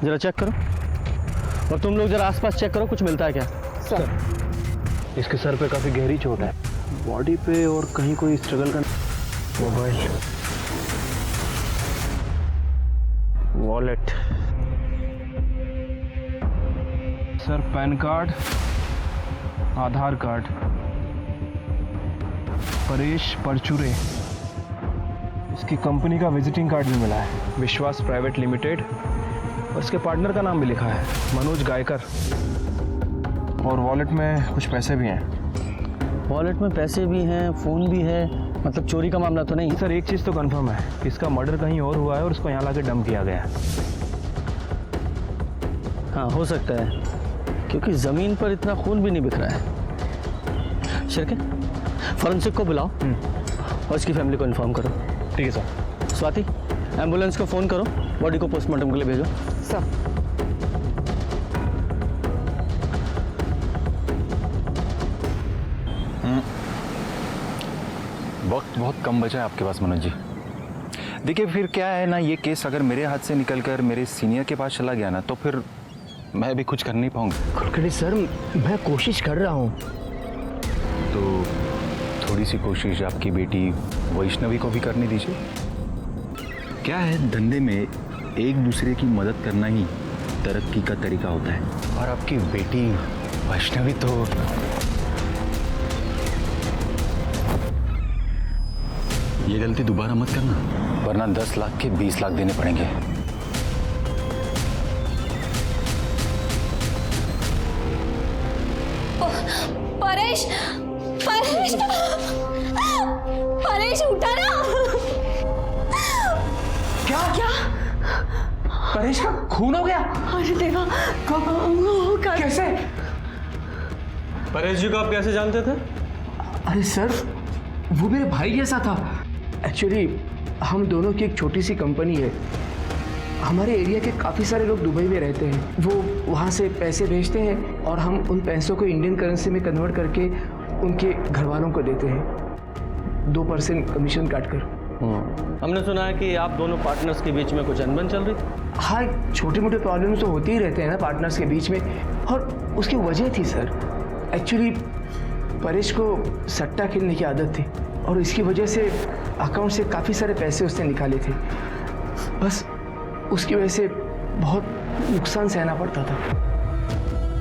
जरा चेक करो, और तुम लोग जरा आसपास चेक करो, कुछ मिलता है क्या? सर, इसके सर पे काफी गहरी चोट है, बॉडी पे और कहीं कोई स्ट्रगल का। Mobile, wallet, sir PAN card, Aadhaar card, Paresh Parchure, इसकी कंपनी का विजिटिंग कार्ड भी मिला है, विश्वास प्राइवेट लिमिटेड, और इसके पार्टनर का नाम भी लिखा है, मनोज गायकर। और वॉलेट में कुछ पैसे भी हैं। वॉलेट में पैसे भी हैं, फोन भी है, मतलब चोरी का मामला तो नहीं? सर एक चीज़ तो कंफर्म है कि इसका मर्डर कहीं और हुआ है और इसको यहाँ लाके डंप किया गया है। हाँ हो सकता है, क्योंकि ज़मीन पर इतना खून भी नहीं बिखरा है। शिरके, फॉरेंसिक को बुलाओ और इसकी फैमिली को इन्फॉर्म करो। ठीक है सर। स्वाति, एम्बुलेंस को फ़ोन करो, बॉडी को पोस्टमार्टम के लिए भेजो। सर। वक्त बहुत कम बचा है आपके पास मनोज जी। देखिए फिर क्या है ना, ये केस अगर मेरे हाथ से निकलकर मेरे सीनियर के पास चला गया ना, तो फिर मैं भी कुछ कर नहीं पाऊंगा। कुलकर्णी सर, मैं कोशिश कर रहा हूँ। तो थोड़ी सी कोशिश आपकी बेटी वैष्णवी को भी करने दीजिए। क्या है, धंधे में एक दूसरे की मदद करना ही तरक्की का तरीका होता है। और आपकी बेटी वैष्णवी तो ये गलती दोबारा मत करना, वरना 10 लाख के 20 लाख देने पड़ेंगे। परेश, परेश, परेश उठा ना। क्या क्या? परेश का खून हो गया? अरे देखा कैसे? परेश जी को आप कैसे जानते थे? अरे सर, वो मेरे भाई जैसा था। एक्चुअली हम दोनों की एक छोटी सी कंपनी है। हमारे एरिया के काफ़ी सारे लोग दुबई में रहते हैं। वो वहाँ से पैसे भेजते हैं और हम उन पैसों को इंडियन करेंसी में कन्वर्ट करके उनके घर वालों को देते हैं 2% कमीशन काटकर। हमने सुना है कि आप दोनों पार्टनर्स के बीच में कुछ अनबन चल रही थी। हाँ, छोटे मोटे प्रॉब्लम्स तो होते ही रहते हैं ना पार्टनर्स के बीच में, और उसकी वजह थी सर। एक्चुअली परेश को सट्टा खेलने की आदत थी और इसकी वजह से अकाउंट से काफ़ी सारे पैसे उसने निकाले थे। बस उसकी वजह से बहुत नुकसान सहना पड़ता था।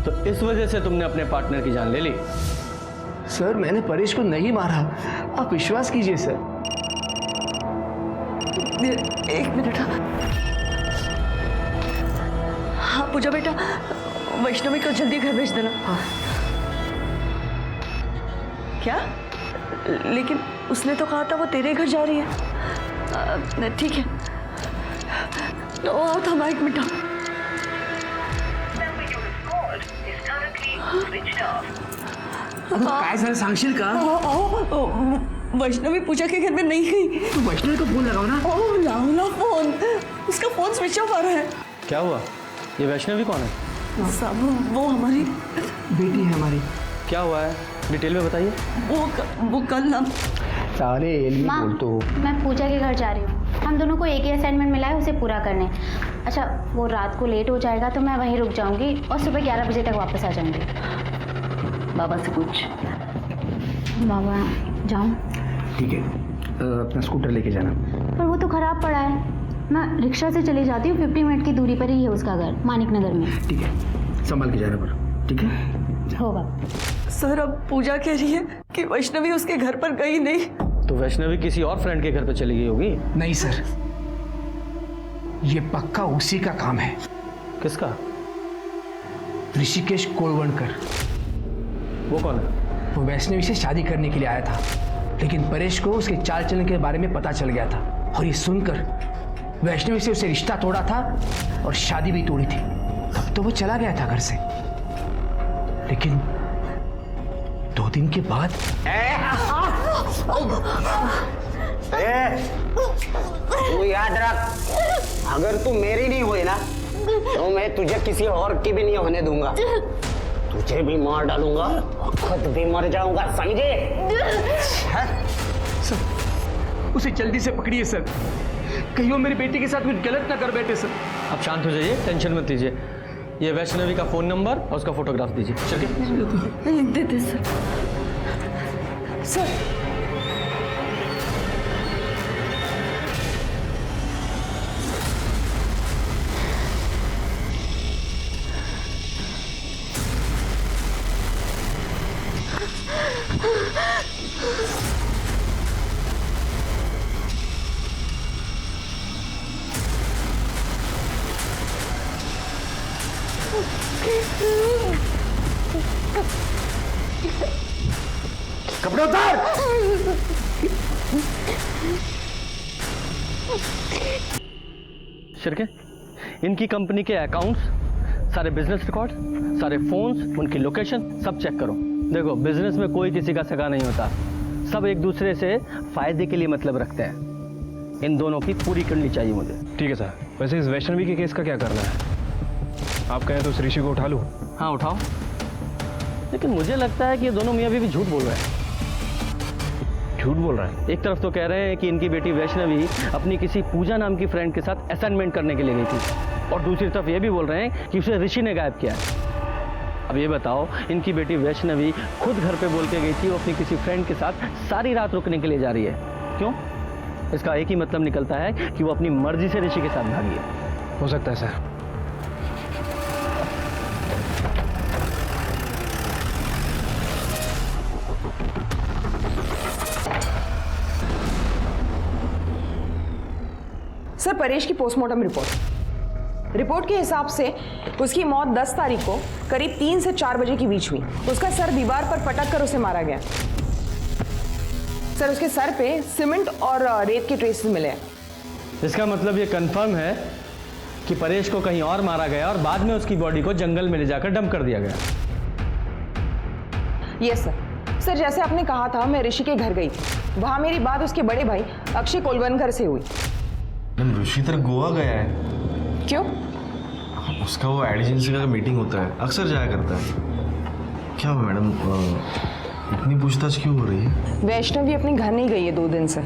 तो इस वजह से तुमने अपने पार्टनर की जान ले ली? सर, मैंने परेश को नहीं मारा, आप विश्वास कीजिए सर। एक मिनट। हाँ पूजा बेटा, वैष्णवी को जल्दी घर भेज देना। हाँ। क्या? लेकिन उसने तो कहा था वो तेरे घर जा रही है। ठीक है, तो आओ थमा एक मिनट। काय झालं सांगशील का? वैष्णवी पूजा के घर में नहीं गई। तू वैष्णवी को फोन लगाओ ना। ओह लाओ ना फोन, उसका फोन स्विच ऑफ आ रहा है। क्या हुआ? ये वैष्णवी कौन है? सब वो हमारी बेटी है हमारी। क्या हुआ है, डिटेल में बताइए। वो कल ना सारे एलमी माँ, बोल तो। मैं पूजा के घर जा रही हूँ। हम दोनों को एक ही असाइनमेंट मिला है, उसे पूरा करने। अच्छा, वो रात को लेट हो जाएगा तो मैं वहीं रुक जाऊंगी और सुबह 11 बजे तक वापस आ जाऊंगी। बाबा से पूछ। बाबा जाऊँ? ठीक है, अपना स्कूटर लेके जाना। पर वो तो ख़राब पड़ा है। मैं रिक्शा से चली जाती हूँ, 50 मिनट की दूरी पर ही है उसका घर, मानिक नगर में। ठीक है, संभाल के जाना पर। ठीक है, होगा। सर, अब पूजा कह रही है कि वैष्णवी उसके घर पर गई नहीं। तो वैष्णवी किसी और फ्रेंड के घर पे चली गई होगी। नहीं सर, ये पक्का उसी का काम है। किसका? ऋषिकेश कोलवणकर। वो कौन है? वो वैष्णवी से शादी करने के लिए आया था, लेकिन परेश को उसके चाल चलन के बारे में पता चल गया था और ये सुनकर वैष्णवी से उसे रिश्ता तोड़ा था और शादी भी तोड़ी थी। तब तो वो चला गया था घर से, लेकिन 2 दिन के बाद तू याद रख, अगर तू मेरी नहीं हुई ना तो मैं तुझे किसी और की भी नहीं होने दूंगा। तुझे भी मार डालूंगा, खुद भी मर जाऊंगा, समझे? सर, उसे जल्दी से पकड़िए सर, कहीं वो मेरी बेटी के साथ कुछ गलत ना कर बैठे सर। आप शांत हो जाइए, टेंशन मत लीजिए। ये वैष्णवी का फ़ोन नंबर और उसका फोटोग्राफ दीजिए। चलिए। दे दे सर। सर कपड़े उतार। शिरके, इनकी कंपनी के अकाउंट्स, सारे बिजनेस रिकॉर्ड, सारे फोन्स, उनकी लोकेशन सब चेक करो। देखो, बिजनेस में कोई किसी का सगा नहीं होता, सब एक दूसरे से फायदे के लिए मतलब रखते हैं। इन दोनों की पूरी करनी चाहिए मुझे। ठीक है सर। वैसे इस वैष्णवी के केस का क्या करना है? आप कहें तो उस ऋषि को उठा लूँ? हाँ उठाओ, लेकिन मुझे लगता है कि ये दोनों मियाँ भी झूठ बोल रहे हैं। झूठ बोल रहा है? एक तरफ तो कह रहे हैं कि इनकी बेटी वैष्णवी अपनी किसी पूजा नाम की फ्रेंड के साथ असाइनमेंट करने के लिए गई थी, और दूसरी तरफ ये भी बोल रहे हैं कि उसे ऋषि ने गायब किया है। अब ये बताओ, इनकी बेटी वैष्णवी खुद घर पे बोल के गई थी वो अपनी किसी फ्रेंड के साथ सारी रात रुकने के लिए जा रही है। क्यों? इसका एक ही मतलब निकलता है कि वो अपनी मर्जी से ऋषि के साथ भागी है। हो सकता है सर। सर, परेश की पोस्टमार्टम रिपोर्ट के हिसाब से उसकी मौत 10 तारीख को करीब 3 से 4 बजे के बीच हुई। उसका सर दीवार पर पटक कर उसे मारा गया। सर, उसके सर पे सीमेंट और रेत के ट्रेसेस मिले हैं। इसका मतलब ये कंफर्म है कि परेश को कहीं और मारा गया और बाद में उसकी बॉडी को जंगल में ले जाकर डंप कर दिया गया। Yes sir. सर, जैसे आपने कहा था, मैं ऋषि के घर गई थी। वहां मेरी बात उसके बड़े भाई अक्षय कोलवनकर से हुई। ऋषि तर गोवा गया है। क्यों? उसका वो एड एजेंसी का मीटिंग होता है, अक्सर जाया करता है। क्या हुआ मैडम, इतनी पूछताछ क्यों हो रही है? वैष्णवी अपने घर नहीं गई है 2 दिन से।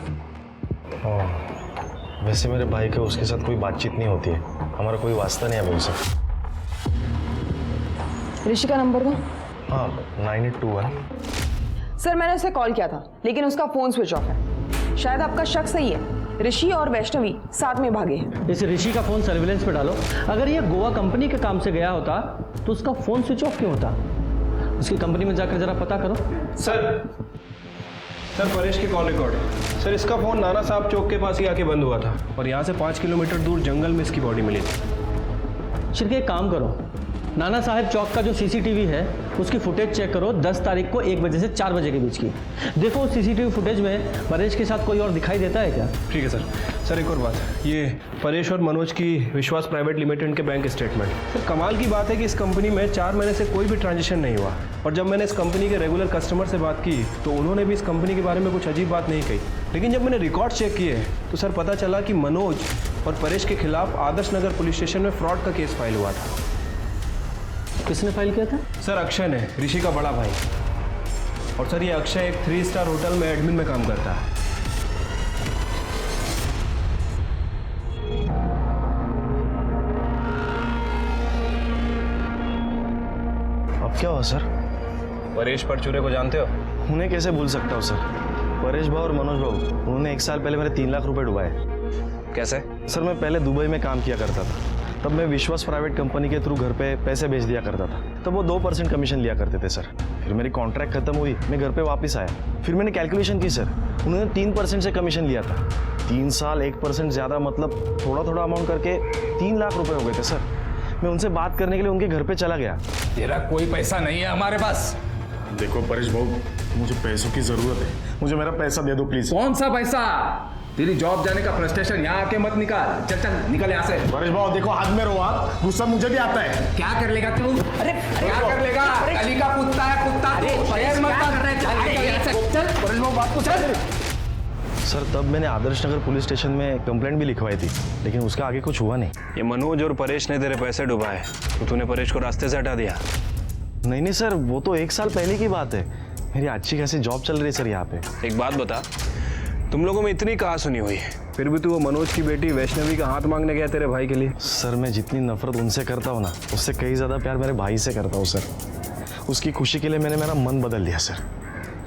वैसे मेरे भाई का उसके साथ कोई बातचीत नहीं होती है, हमारा कोई वास्ता नहीं है उनसे। ऋषि का नंबर दो। हाँ, 9821। सर, मैंने उसे कॉल किया था, लेकिन उसका फोन स्विच ऑफ है। शायद आपका शक सही है, ऋषि और वैष्णवी साथ में भागे हैं। इस ऋषि का फोन सर्विलेंस पे डालो। अगर ये गोवा कंपनी के काम से गया होता तो उसका फोन स्विच ऑफ क्यों होता? उसकी कंपनी में जाकर जरा पता करो। सर, परेश के कॉल रिकॉर्ड। सर, इसका फोन नाना साहब चौक के पास ही आके बंद हुआ था और यहाँ से 5 किलोमीटर दूर जंगल में इसकी बॉडी मिली थी। शिरके, एक काम करो, नाना साहब चौक का जो सीसीटीवी है उसकी फुटेज चेक करो 10 तारीख को 1 बजे से 4 बजे के बीच की। देखो सीसीटीवी फुटेज में परेश के साथ कोई और दिखाई देता है क्या? ठीक है सर। सर, एक और बात, ये परेश और मनोज की विश्वास प्राइवेट लिमिटेड के बैंक स्टेटमेंट। सर, कमाल की बात है कि इस कंपनी में 4 महीने से कोई भी ट्रांजेक्शन नहीं हुआ, और जब मैंने इस कंपनी के रेगुलर कस्टमर से बात की तो उन्होंने भी इस कंपनी के बारे में कुछ अजीब बात नहीं कही। लेकिन जब मैंने रिकॉर्ड चेक किए तो सर पता चला कि मनोज और परेश के खिलाफ आदर्श नगर पुलिस स्टेशन में फ्रॉड का केस फाइल हुआ था। किसने फाइल किया था? सर, अक्षय ने, ऋषि का बड़ा भाई। और सर, ये अक्षय एक 3 स्टार होटल में एडमिन में काम करता है। अब क्या हुआ सर? परेश परचूरे को जानते हो? उन्हें कैसे भूल सकता हूँ सर? परेश भाऊ और मनोज भाऊ, उन्होंने 1 साल पहले मेरे 3 लाख रुपए डुबाए। कैसे? सर, मैं पहले दुबई में काम किया करता था, तब मैं विश्वास प्राइवेट कंपनी के थ्रू घर पे पैसे भेज दिया करता था। तब वो 2% कमीशन लिया करते थे सर। फिर मेरी कॉन्ट्रैक्ट खत्म हुई, मैं घर पे वापस आया। फिर मैंने कैलकुलेशन की सर, उन्होंने 3% से कमीशन लिया था। 3 साल 1% ज़्यादा, मतलब थोड़ा थोड़ा अमाउंट करके 3 लाख रुपए हो गए थे सर। मैं उनसे बात करने के लिए उनके घर पे चला गया। तेरा कोई पैसा नहीं है हमारे पास। देखो परेश भाऊ, मुझे पैसों की ज़रूरत है, मुझे मेरा पैसा दे दो प्लीज़। कौन सा पैसा? तेरी जॉब जाने का फ्रस्ट्रेशन यहाँ आके मत निकाल। चल चल निकल यहाँ से। परेश भाऊ देखो, हाथ में रहो आप, गुस्सा मुझे भी आता है। क्या कर लेगा तू? अरे क्या कर लेगा? अली का कुत्ता है, कुत्ता तू। शेर मत कर रहे। चल परेश भाऊ, बात को चल। सर, तब मैंने आदर्श नगर पुलिस स्टेशन में कंप्लेंट भी लिखवाई थी, लेकिन उसका आगे कुछ हुआ नहीं। ये मनोज और परेश ने तेरे पैसे डुबाए तो तूने परेश को रास्ते से हटा दिया? नहीं सर, वो तो 1 साल पहले की बात है। मेरी अच्छी खासी जॉब चल रही है सर यहाँ पे। एक बात बता, तुम लोगों में इतनी कहा सुनी हुई है फिर भी तू वो मनोज की बेटी वैष्णवी का हाथ मांगने गया तेरे भाई के लिए। सर मैं जितनी नफरत उनसे करता हूँ ना, उससे कई ज़्यादा प्यार मेरे भाई से करता हूँ सर। उसकी खुशी के लिए मैंने मेरा मन बदल दिया सर,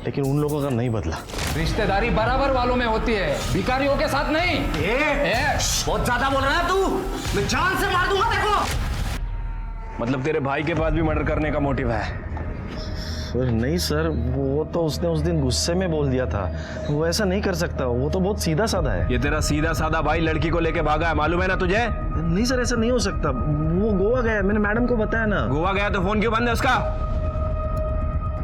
लेकिन उन लोगों का नहीं बदला। रिश्तेदारी बराबर वालों में होती है, भिखारियों के साथ नहीं। बहुत ज्यादा बोल रहा है तू, मैं जान से मार दूंगा देखो। मतलब तेरे भाई के पास भी मर्डर करने का मोटिव है? सर नहीं सर, वो तो उसने उस दिन गुस्से में बोल दिया था, वो ऐसा नहीं कर सकता, वो तो बहुत सीधा साधा है। ये तेरा सीधा साधा भाई लड़की को लेके भागा है, मालूम है ना तुझे? नहीं सर, ऐसा नहीं हो सकता, वो गोवा गया है, मैंने मैडम को बताया ना। गोवा गया तो फोन क्यों बंद है उसका?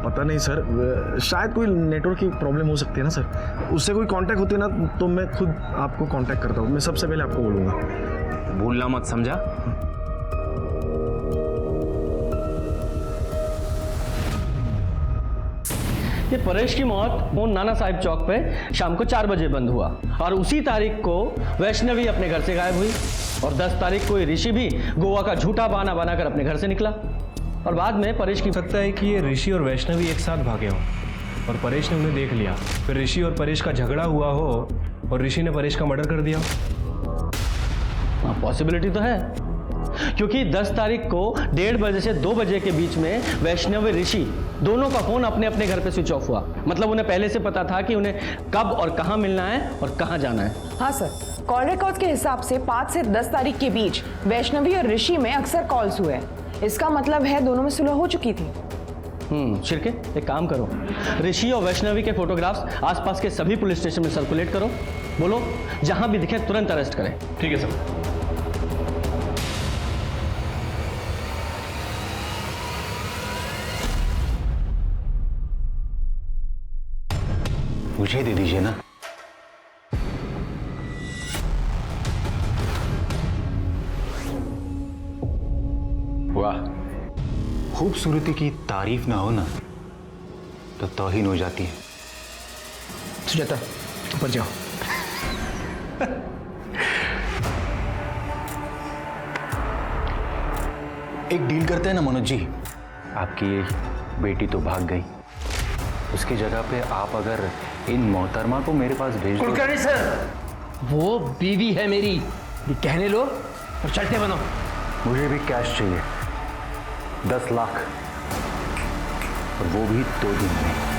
पता नहीं सर, शायद कोई नेटवर्क की प्रॉब्लम हो सकती है ना सर। उससे कोई कांटेक्ट होती है ना तो मैं खुद आपको कांटेक्ट करता हूँ, मैं सबसे पहले आपको बोलूँगा। भूलना मत, समझा? ये परेश की मौत फोन नाना साहिब चौक पे शाम को 4 बजे बंद हुआ और उसी तारीख को वैष्णवी अपने घर से गायब हुई और 10 तारीख को ये ऋषि भी गोवा का झूठा बहाना बनाकर अपने घर से निकला और बाद में परेश की सकता है कि ये ऋषि और वैष्णवी एक साथ भागे हों और परेश ने उन्हें देख लिया, फिर ऋषि और परेश का झगड़ा हुआ हो और ऋषि ने परेश का मर्डर कर दिया। हाँ, पॉसिबिलिटी तो है, क्योंकि 10 तारीख को 1:30 बजे से 2 बजे के बीच में वैष्णवी ऋषि दोनों का फोन अपने अपने घर पे स्विच ऑफ हुआ। मतलब उन्हें पहले से पता था कि उन्हें कब और कहां मिलना है और कहां जाना है। हाँ सर, कॉल रिकॉर्ड्स के हिसाब से 5 से 10 तारीख के बीच वैष्णवी और ऋषि में अक्सर कॉल्स हुए। इसका मतलब है दोनों में सुलह हो चुकी थी। शिरके, एक काम करो, ऋषि और वैष्णवी के फोटोग्राफ्स आसपास के सभी पुलिस स्टेशन में सर्कुलेट करो। बोलो जहां भी दिखे तुरंत अरेस्ट करें। ठीक है सर। मुझे दे दीजिए ना। वाह, खूबसूरती की तारीफ ना हो ना तो तौहीन हो जाती है। सुजाता ऊपर जाओ। एक डील करते हैं ना मनोज जी, आपकी बेटी तो भाग गई, उसकी जगह पे आप अगर इन मोहतरमा को मेरे पास भेज दो। कुलकर्णी सर, वो बीवी है मेरी, ये कहने लो और चलते बनो। मुझे भी कैश चाहिए, 10 लाख, और वो भी 2 दिन में।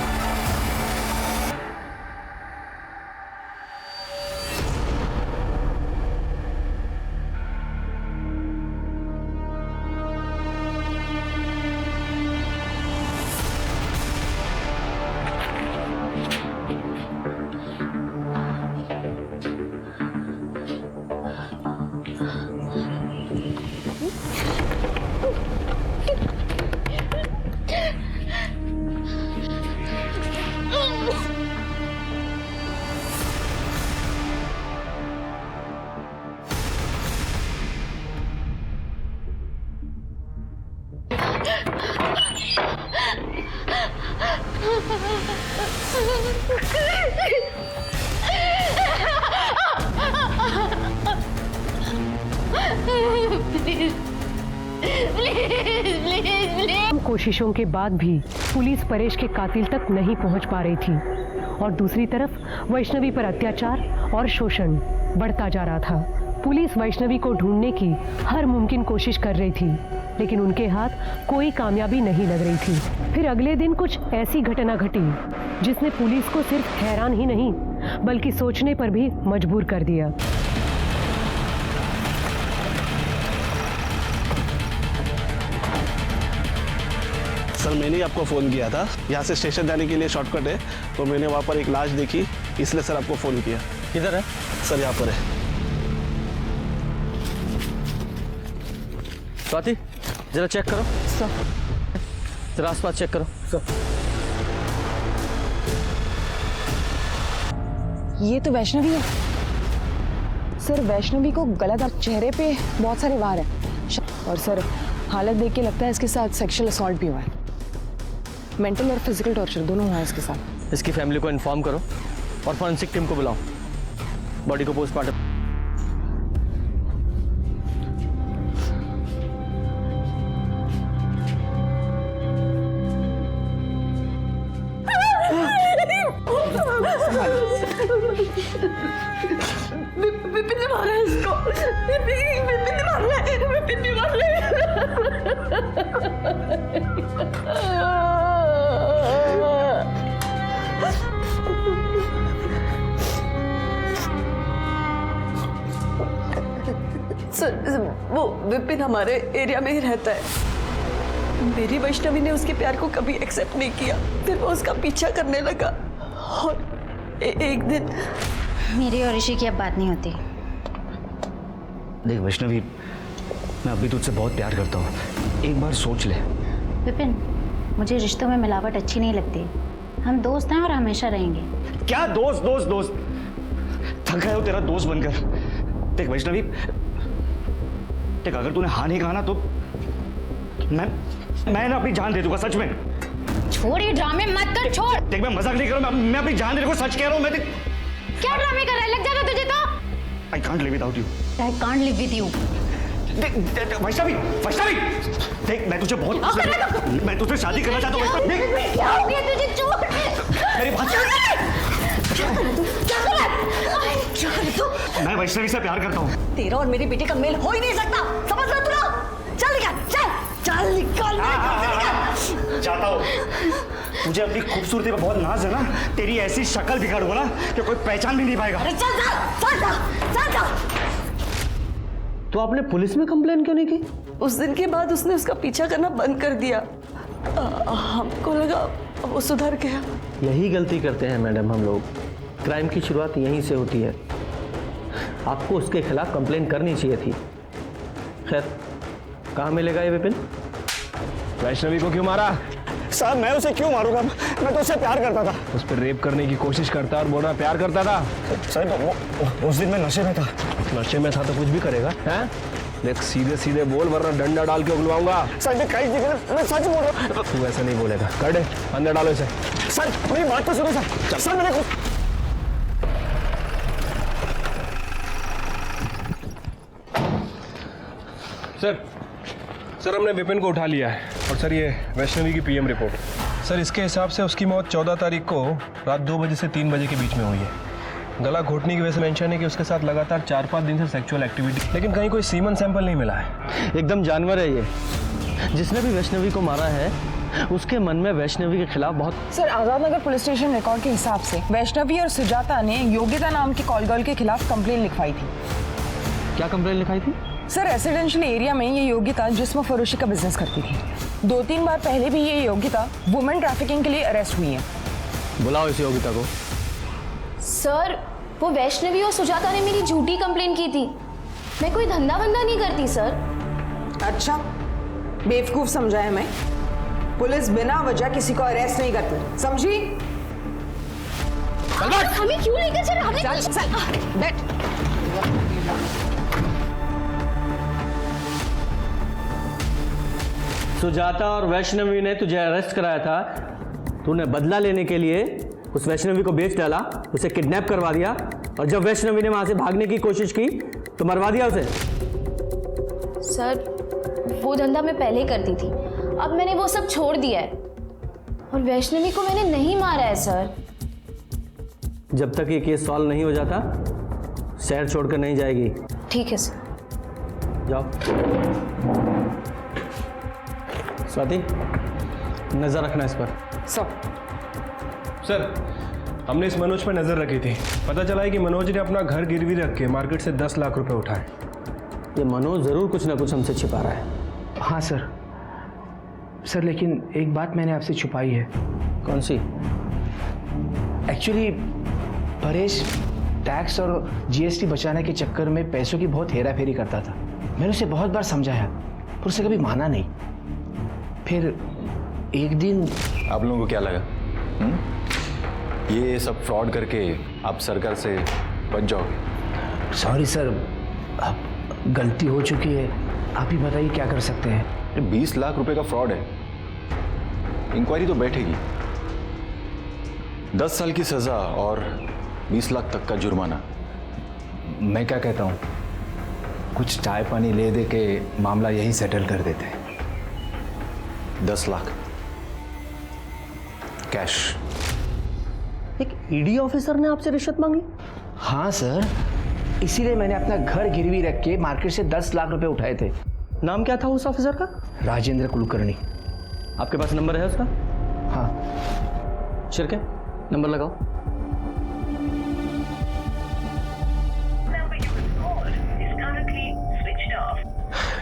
कोशिशों के बाद भी पुलिस परेश के कातिल तक नहीं पहुंच पा रही थी और दूसरी तरफ वैष्णवी पर अत्याचार और शोषण बढ़ता जा रहा था। पुलिस वैष्णवी को ढूंढने की हर मुमकिन कोशिश कर रही थी, लेकिन उनके हाथ कोई कामयाबी नहीं लग रही थी। फिर अगले दिन कुछ ऐसी घटना घटी जिसने पुलिस को सिर्फ हैरान ही नहीं बल्कि सोचने पर भी मजबूर कर दिया। सर मैंने ही आपको फ़ोन किया था, यहाँ से स्टेशन जाने के लिए शॉर्टकट है, तो मैंने वहाँ पर एक लाश देखी, इसलिए सर आपको फ़ोन किया। किधर है सर? यहाँ पर है। स्वाति, जरा चेक करो, जरा आसपास चेक करो। ये तो वैष्णवी है सर। वैष्णवी को गलत चेहरे पे बहुत सारे वार हैं और सर हालत देख के लगता है इसके साथ सेक्सुअल असॉल्ट भी हुआ है। मेंटल और फिजिकल टॉर्चर दोनों हुआ है इसके साथ। इसकी फैमिली को इन्फॉर्म करो और फॉरेंसिक टीम को बुलाओ, बॉडी को पोस्टमार्टम। विपिन ने मारा है इसको। विपिन ने मारा है, विपिन ने मारा सर, वो विपिन हमारे एरिया में ही रहता है। मेरी वैष्णवी ने उसके प्यार को कभी एक्सेप्ट नहीं किया, फिर वो उसका पीछा करने लगा और एक दिन। मेरी और ऋषि की अब बात नहीं होती। देख वैष्णवी, मैं अभी तुझसे बहुत प्यार करता हूँ, एक बार सोच ले। विपिन, मुझे रिश्तों में मिलावट अच्छी नहीं लगती। हम दोस्त हैं और हमेशा रहेंगे। क्या दोस्त दोस्त दोस्त, थक गया हो तेरा दोस्त बनकर। देख वैष्णवी, देख अगर तूने हाँ नहीं कहा ना तो मैं ना अपनी जान दे दूंगा, सच में। छोड़ ये ड्रामे मत कर, छोड़। देख मैं मजाक नहीं कर रहा हूँ, मैं अपनी जान देने को सच कह रहा हूँ। मैं क्या ड्रामे कर रहा है? लग जाएगा तुझे तो। I can't live without you. I can't live with you. Vaishnavi, Vaishnavi, देख मैं तुझे बहुत, मैं तुझसे शादी करना चाहता हूँ वैष्णवी। क्या हो गया तुझे? छोड़ मेरी बात सुन। मैं वैष्णवी से प्यार करता हूँ। तेरा और मेरी बेटी का मेल हो ही नहीं सकता, समझ रहा तू ना? चल निकल, चल निकल। चाहता हूँ, मुझे अपनी खूबसूरती पर बहुत नाज है ना, तेरी ऐसी शक्ल दिखाऊंगा ना कि कोई पहचान भी नहीं पाएगा। अरे चल। तो आपने पुलिस में कंप्लेन क्यों नहीं की? उस दिन के बाद उसने उसका पीछा करना बंद कर दिया। हमको लगा वो सुधर गया। यही गलती करते हैं मैडम हम लोग। क्राइम की शुरुआत यहीं से होती है। आपको उसके खिलाफ कंप्लेन करनी चाहिए थी। खैर, कहाँ मिलेगा ये विपिन? वैष्णवी को क्यों मारा? साहब मैं उसे क्यों मारूंगा? मैं तो उससे प्यार करता था। उस पर रेप करने की कोशिश करता और बोलना प्यार करता था। सर उस दिन मैं नशे में था। नशे में था तो कुछ भी करेगा, हैं? देख सीधे सीधे बोल वरना डंडा डाल के उगलवाऊंगा। सर मैं सच बोल रहा हूँ। तू ऐसा नहीं बोलेगा। कर दे, अंदर डालो इसे। सर मेरी बात तो सुनो सर। सर मैंने सर हमने विपिन को उठा लिया है और सर ये वैष्णवी की पीएम रिपोर्ट। सर इसके हिसाब से उसकी मौत 14 तारीख को रात 2 बजे से 3 बजे के बीच में हुई है। गला घोटने की वजह से मेंशन है कि उसके साथ लगातार 4-5 दिन से सेक्सुअल एक्टिविटी, लेकिन कहीं कोई सीमन सैंपल नहीं मिला है। एकदम जानवर है ये। जिसने भी वैष्णवी को मारा है उसके मन में वैष्णवी के खिलाफ बहुत। Sir Azad Nagar police station record के हिसाब से वैष्णवी और सुजाता ने योगिता नाम की कॉल गर्ल के खिलाफ कंप्लेन लिखवाई थी। क्या कंप्लेन लिखाई थी? सर रेसिडेंशियल एरिया में ये योगिता जिस्म फरोशी का बिजनेस करती थी। 2-3 बार पहले भी ये योगिता वुमेन ट्रैफिकिंग के लिए अरेस्ट हुई है। बुलाओ इस योगिता को। सर वो वैष्णवी और सुजाता ने मेरी झूठी कंप्लेन की थी। मैं कोई धंधा वंदा नहीं करती सर। अच्छा, बेवकूफ समझा है मैं। पुलिस बिना वजह किसी को अरेस्ट नहीं करती, समझी? हमें क्यों लेकर चल? हमें बैठ। सुजाता और वैष्णवी ने तुझे अरेस्ट कराया था। तूने बदला लेने के लिए उस वैष्णवी को बेच डाला, उसे किडनैप करवा दिया और जब वैष्णवी ने वहां से भागने की कोशिश की तो मरवा दिया उसे। सर वो धंधा मैं पहले ही करती थी, अब मैंने वो सब छोड़ दिया है और वैष्णवी को मैंने नहीं मारा है सर। जब तक ये केस सॉल्व नहीं हो जाता शहर छोड़कर नहीं जाएगी। ठीक है सर। जाओ। स्वाति, नजर रखना इस पर। सर हमने इस मनोज पर नजर रखी थी। पता चला है कि मनोज ने अपना घर गिरवी रख के मार्केट से 10 लाख रुपए उठाए। ये मनोज जरूर कुछ ना कुछ हमसे छिपा रहा है। हाँ सर लेकिन एक बात मैंने आपसे छुपाई है। कौन सी? एक्चुअली परेश टैक्स और जीएसटी बचाने के चक्कर में पैसों की बहुत हेरा फेरी करता था। मैंने उसे बहुत बार समझाया पर उसे कभी माना नहीं। फिर एक दिन। आप लोगों को क्या लगा ये सब फ्रॉड करके आप सरकार से बच जाओगे? सॉरी सर, अब गलती हो चुकी है। आप ही बताइए क्या कर सकते हैं। 20 लाख रुपए का फ्रॉड है, इंक्वायरी तो बैठेगी। 10 साल की सजा और 20 लाख तक का जुर्माना। मैं क्या कहता हूँ, कुछ चाय पानी ले दे के मामला यहीं सेटल कर देते हैं। 10 लाख कैश। एक ईडी ऑफिसर ने आपसे रिश्वत मांगी? हाँ सर, इसीलिए मैंने अपना घर गिरवी रख के मार्केट से 10 लाख रुपए उठाए थे। नाम क्या था उस ऑफिसर का? राजेंद्र कुलकर्णी। आपके पास नंबर है उसका? हाँ। शिरके, नंबर लगाओ।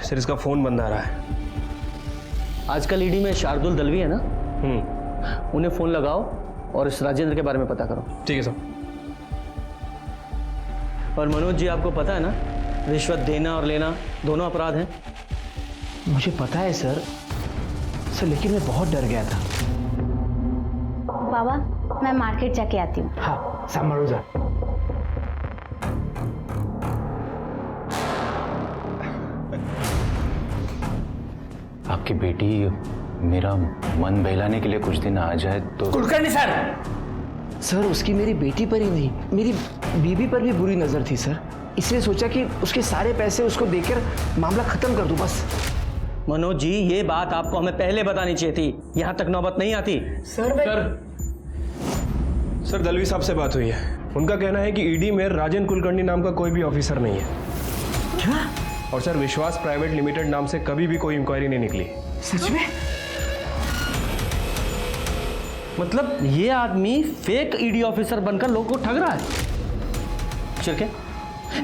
सर इसका फोन बंद आ रहा है। आजकल ईडी में शार्दुल दलवी है ना, उन्हें फोन लगाओ और इस राजेंद्र के बारे में पता करो। ठीक है सर। और मनोज जी, आपको पता है ना, रिश्वत देना और लेना दोनों अपराध हैं। मुझे पता है सर, लेकिन मैं बहुत डर गया था। बाबा, मैं मार्केट जाके आती हूँ। हाँ, संभालो जा। आपकी बेटी मेरा मन बहलाने के लिए कुछ दिन आ जाए तो। कुलकर्णी सर, उसकी मेरी बेटी पर ही नहीं, मेरी बीबी पर भी बुरी नजर थी सर। इसलिए सोचा कि उसके सारे पैसे उसको देकर मामला खत्म कर दूं बस। मनोज जी, ये बात आपको हमें पहले बतानी चाहिए थी, यहाँ तक नौबत नहीं आती। सर दलवी साहब से बात हुई है। उनका कहना है कि ईडी में राजन कुलकर्णी नाम का कोई भी ऑफिसर नहीं है। क्या? और सर विश्वास प्राइवेट लिमिटेड नाम से कभी भी कोई इंक्वायरी नहीं निकली। सच में? मतलब ये आदमी फेक ईडी ऑफिसर बनकर लोगों को ठग रहा है। शिरके,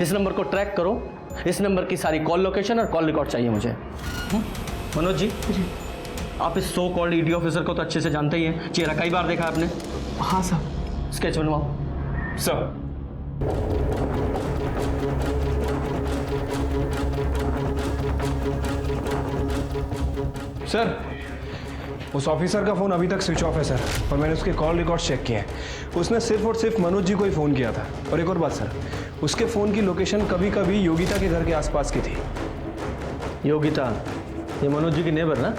इस नंबर को ट्रैक करो। इस नंबर की सारी कॉल लोकेशन और कॉल रिकॉर्ड चाहिए मुझे। मनोज जी, आप इस सो कॉल्ड ईडी ऑफिसर को तो अच्छे से जानते ही हैं, चेहरा कई बार देखा आपने। हाँ सर। स्केच बनवाओ। सर सर, उस ऑफिसर का फोन अभी तक स्विच ऑफ है सर, और मैंने उसके कॉल रिकॉर्ड चेक किए हैं। उसने सिर्फ और सिर्फ मनोज जी को ही फोन किया था। और एक और बात सर, उसके फोन की लोकेशन कभी कभी योगिता के घर के आसपास की थी। योगिता, ये मनोज जी की नेबर ना?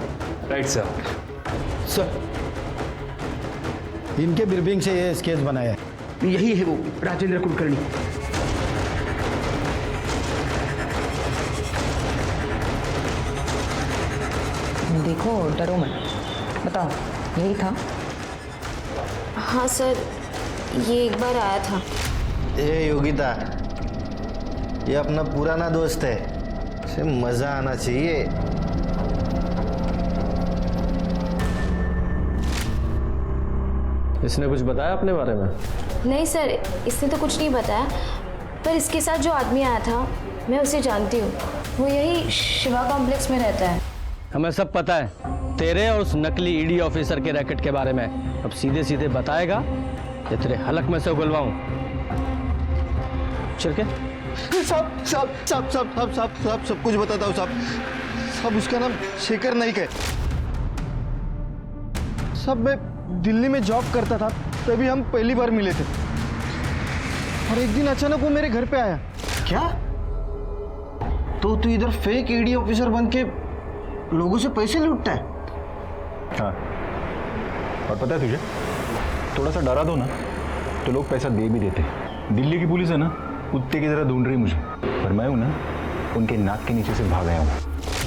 Right sir. सर, इनके ब्रीफिंग से ये स्केच बनाया है। यही है वो राजेंद्र कुलकर्णी। देखो, डरो मत, बताओ, यही था? हाँ सर, ये एक बार आया था। ए योगिता, ये अपना पुराना दोस्त है, इसे मजा आना चाहिए। इसने कुछ बताया अपने बारे में? नहीं सर, इसने तो कुछ नहीं बताया, पर इसके साथ जो आदमी आया था मैं उसे जानती हूँ। वो यही शिवा कॉम्प्लेक्स में रहता है। हमें सब पता है तेरे और उस नकली ईडी ऑफिसर के रैकेट के बारे में। अब सीधे सीधे बताएगा या तेरे हलक में से उगलवाऊं? शिरके, सब कुछ बताता हूँ सब उसका नाम शेखर नाइक है। सब मैं दिल्ली में जॉब करता था, तभी हम पहली बार मिले थे। और एक दिन अचानक वो मेरे घर पे आया। क्या? तो तू इधर फेक ईडी ऑफिसर बन के लोगों से पैसे लूटता है? हाँ, और पता है तुझे, थोड़ा सा डरा दो ना तो लोग पैसा दे भी देते। दिल्ली की पुलिस है ना, कुत्ते की तरह ढूंढ रही मुझे, पर मैं हूं ना, उनके नाक के नीचे से भाग आया हूं।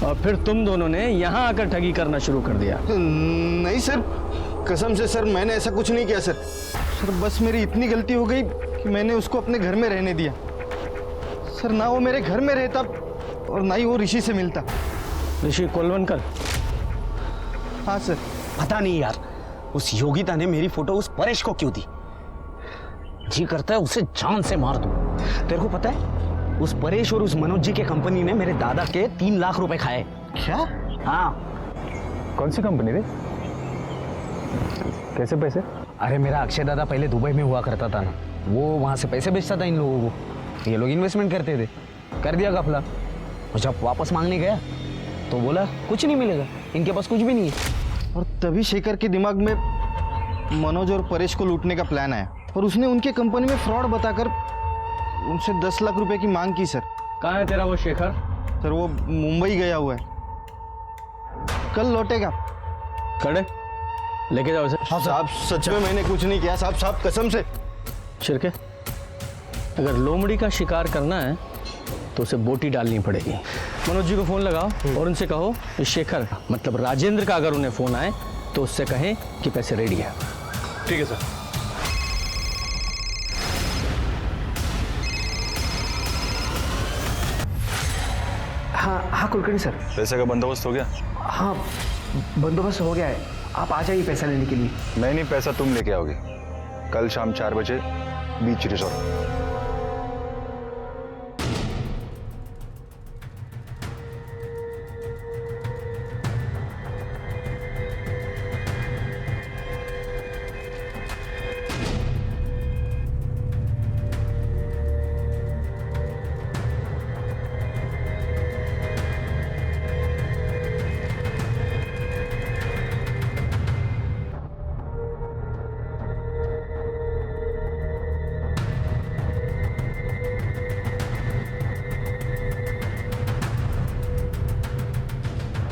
और फिर तुम दोनों ने यहाँ आकर ठगी करना शुरू कर दिया? नहीं सर, कसम से सर, मैंने ऐसा कुछ नहीं किया सर। बस मेरी इतनी गलती हो गई कि मैंने उसको अपने घर में रहने दिया। सर, ना वो मेरे घर में रहता और ना ही वो ऋषि से मिलता। ऋषि कोलवनकर? हाँ सर। पता नहीं यार, उस योगिता ने मेरी फोटो उस परेश को क्यों दी? जी करता है उसे जान से मार दूं। तेरे को पता है, उस परेश और उस मनोज जी के कंपनी ने मेरे दादा के 3 लाख रुपए खाए। क्या? हाँ। कौन सी कंपनी रे? कैसे पैसे? अरे मेरा अक्षय दादा पहले दुबई में हुआ करता था ना, वो वहां से पैसे बेचता था इन लोगों को। ये लोग इन्वेस्टमेंट करते थे, कर दिया घपला। और जब वापस मांगने गया तो बोला कुछ नहीं मिलेगा, इनके पास कुछ भी नहीं है। और तभी शेखर के दिमाग में मनोज और परेश को लूटने का प्लान आया और उसने उनके कंपनी में फ्रॉड बताकर उनसे 10 लाख रुपए की मांग की सर। कहाँ है तेरा वो शेखर? सर, वो मुंबई गया हुआ है, कल लौटेगा। खड़े लेके जाओ इसे। हाँ साहब, सच में मैंने कुछ नहीं किया साहब, कसम से। शिरके, अगर लोमड़ी का शिकार करना है तो उसे बोटी डालनी पड़ेगी। मनोज जी को फोन लगाओ और उनसे कहो इस शेखर मतलब राजेंद्र का अगर उन्हें फोन आए तो उससे कहें कि पैसे रेडी है। ठीक है सर। हाँ कुलकर्णी सर। पैसे का बंदोबस्त हो गया? हाँ बंदोबस्त हो गया है, आप आ जाइए पैसा लेने के लिए। नहीं, पैसा तुम लेके आओगे कल शाम 4 बजे बीच resort.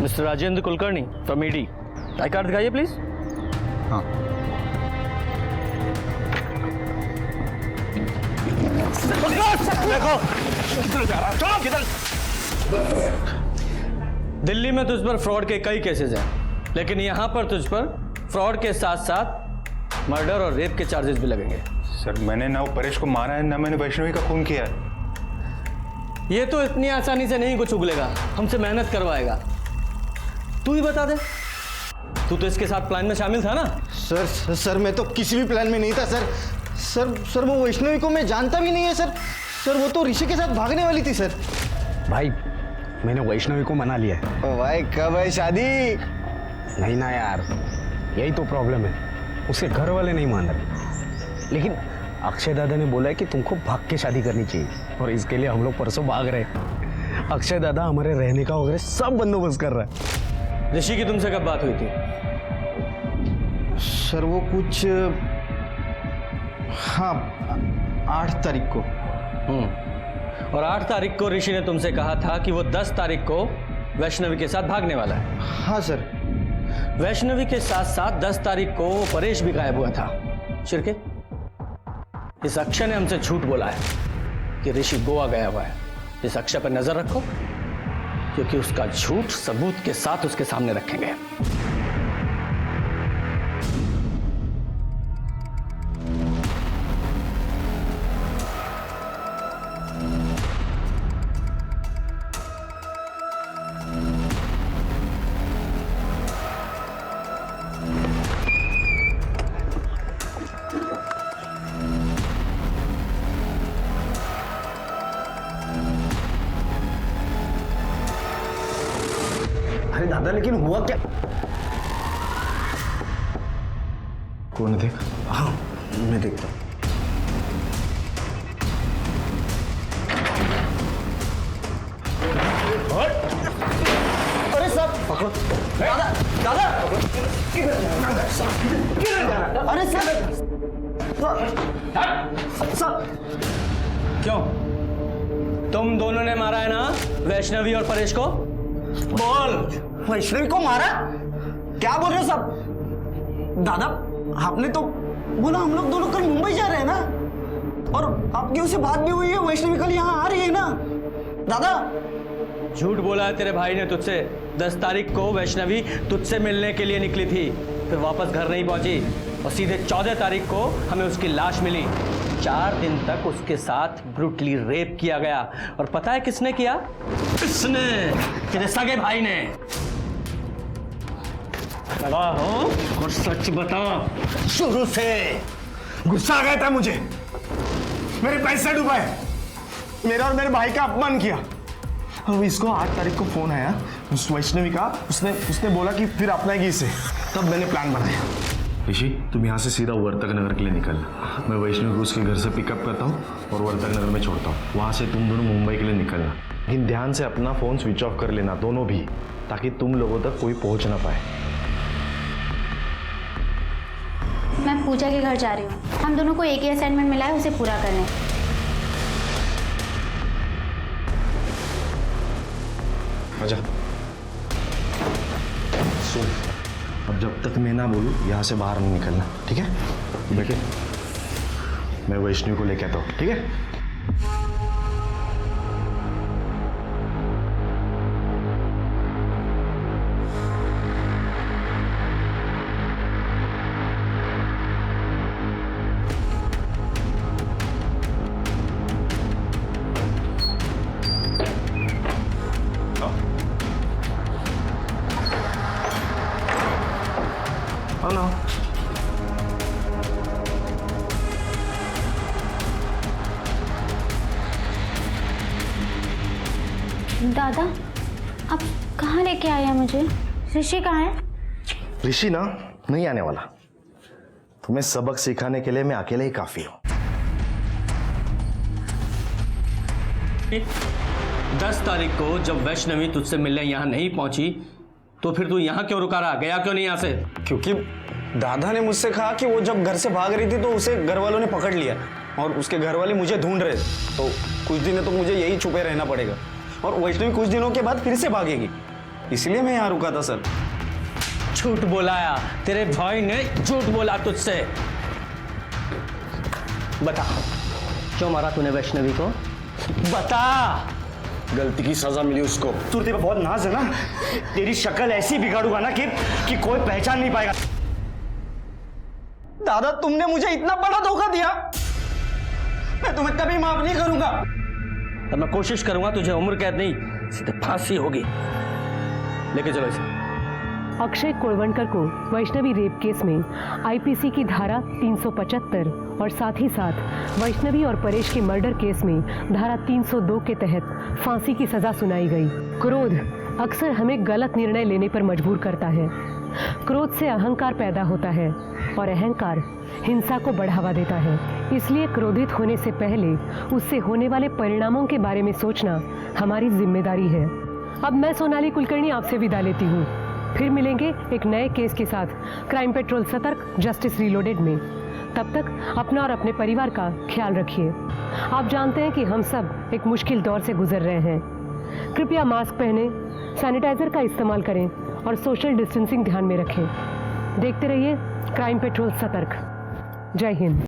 Mister Rajendra Kulkarni from ED, I card दिखाइए प्लीज। हाँ। दिल्ली में तुझ पर फ्रॉड के कई केसेस हैं, लेकिन यहां पर तुझ पर फ्रॉड के साथ साथ मर्डर और रेप के चार्जेस भी लगेंगे। सर मैंने ना वो परेश को मारा है, ना मैंने वैष्णवी का खून किया है। ये तो इतनी आसानी से नहीं कुछ उगलेगा, हमसे मेहनत करवाएगा। तू ही बता दे, तू तो इसके साथ प्लान में शामिल था ना? सर मैं तो किसी भी प्लान में नहीं था सर वो वैष्णवी को मैं जानता भी नहीं है सर वो तो ऋषि के साथ भागने वाली थी सर। भाई मैंने वैष्णवी को मना लिया है। भाई कब है शादी? नहीं ना यार, यही तो प्रॉब्लम है, उसके घर वाले नहीं मान रहे। लेकिन अक्षय दादा ने बोला है कि तुमको भाग के शादी करनी चाहिए, और इसके लिए हम लोग परसों भाग रहे हैं। अक्षय दादा हमारे रहने का वगैरह सब बंदोबस्त कर रहा है। ऋषि की तुमसे कब बात हुई थी? सर वो कुछ 8 तारीख को। और 8 तारीख को ऋषि ने तुमसे कहा था कि वो 10 तारीख को वैष्णवी के साथ भागने वाला है। हाँ सर। वैष्णवी के साथ साथ 10 तारीख को वो परेश भी गायब हुआ था। शिरके, इस अक्षय ने हमसे झूठ बोला है कि ऋषि गोवा गया हुआ है। इस अक्षय पर नजर रखो, क्योंकि उसका झूठ सबूत के साथ उसके सामने रखेंगे। अरे दादा लेकिन हुआ क्या? कौन देख? हाँ मैं देखता हूँ। अरे सर पकड़ो। दादा दादा अरे सर क्यों? तुम दोनों ने मारा है ना वैष्णवी और परेश को? बोल, वैष्णवी को मारा? क्या बोल रहे हो सब? दादा आपने तो बोला हम लोग दोनों कल मुंबई जा रहे हैं ना, और आपकी उससे बात भी हुई है, वैष्णवी कल यहाँ आ रही है ना। दादा झूठ बोला है तेरे भाई ने तुझसे। 10 तारीख को वैष्णवी तुझसे मिलने के लिए निकली थी, फिर वापस घर नहीं पहुंची, और सीधे 14 तारीख को हमें उसकी लाश मिली। 4 दिन तक उसके साथ ब्रूटली रेप किया गया, और पता है किसने किया? इसने, तेरे सगे भाई ने। गवाह हो और सच बता। शुरू से गुस्सा आ गया था मुझे, मेरे पैसे डुबाए, मेरा और मेरे भाई का अपमान किया। अब इसको 8 तारीख को फोन आया उस वैष्णवी का, उसने बोला कि फिर अपनाएगी इसे, तब मैंने प्लान बनाया। ऋषि तुम यहाँ से सीधा वर्तक नगर के लिए निकलना, मैं वैष्णवी को उसके घर से पिकअप करता हूँ और वर्तक नगर में छोड़ता हूँ। वहाँ से तुम दोनों मुंबई के लिए निकलना, लेकिन ध्यान से अपना फोन स्विच ऑफ कर लेना दोनों भी, ताकि तुम लोगों तक कोई पहुँच ना पाए। मैं पूजा के घर जा रही हूँ, हम दोनों को एक ही असाइनमेंट मिला है, उसे पूरा करने। आजा। सुन, अब जब तक मैं ना बोलूं यहाँ से बाहर नहीं निकलना, ठीक है? बैठे, मैं वैष्णवी को लेके आता हूँ, ठीक है? दादा आप कहाँ लेके आए हैं मुझे? ऋषि कहाँ है? ऋषि ना नहीं आने वाला। तुम्हें सबक सिखाने के लिए मैं अकेले ही काफी हूं। 10 तारीख को जब वैष्णवी तुझसे मिलने यहाँ नहीं पहुंची तो फिर तू यहाँ क्यों रुका रहा? गया क्यों नहीं यहाँ से? क्योंकि दादा ने मुझसे कहा कि वो जब घर से भाग रही थी तो उसे घर वालों ने पकड़ लिया और उसके घर वाले मुझे ढूंढ रहे थे। तो कुछ दिन तो मुझे यही छुपे रहना पड़ेगा और वैष्णवी कुछ दिनों के बाद फिर से भागेगी, इसलिए मैं यहाँ रुका था सर। झूठ बोलाया, तेरे भाई ने झूठ बोला तुझसे। बता क्यों मारा तूने वैष्णवी को? बता। गलती की सजा मिली उसको। तुरते पे बहुत नाज है ना, तेरी शक्ल ऐसी बिगाड़ूंगा ना कि कोई पहचान नहीं पाएगा। दादा तुमने मुझे इतना बड़ा धोखा दिया, मैं तुम्हें कभी माफ नहीं करूंगा। अब मैं कोशिश करूंगा तुझे उम्र कैद नहीं सीधे फांसी होगी। लेके चलो इसे। अक्षय कुलवंकर को वैष्णवी रेप केस में आईपीसी की धारा 375 और साथ ही साथ वैष्णवी और परेश के मर्डर केस में धारा 302 के तहत फांसी की सजा सुनाई गई। क्रोध अक्सर हमें गलत निर्णय लेने पर मजबूर करता है। क्रोध से अहंकार पैदा होता है और अहंकार हिंसा को बढ़ावा देता है। इसलिए क्रोधित होने से पहले उससे होने वाले परिणामों के बारे में सोचना हमारी जिम्मेदारी है। अब मैं सोनाली कुलकर्णी आपसे विदा लेती हूँ। फिर मिलेंगे एक नए केस के साथ क्राइम पेट्रोल सतर्क जस्टिस रीलोडेड में। तब तक अपना और अपने परिवार का ख्याल रखिए। आप जानते हैं कि हम सब एक मुश्किल दौर से गुजर रहे हैं। कृपया मास्क पहने, सैनिटाइजर का इस्तेमाल करें और सोशल डिस्टेंसिंग ध्यान में रखें। देखते रहिए क्राइम पेट्रोल सतर्क। जय हिंद।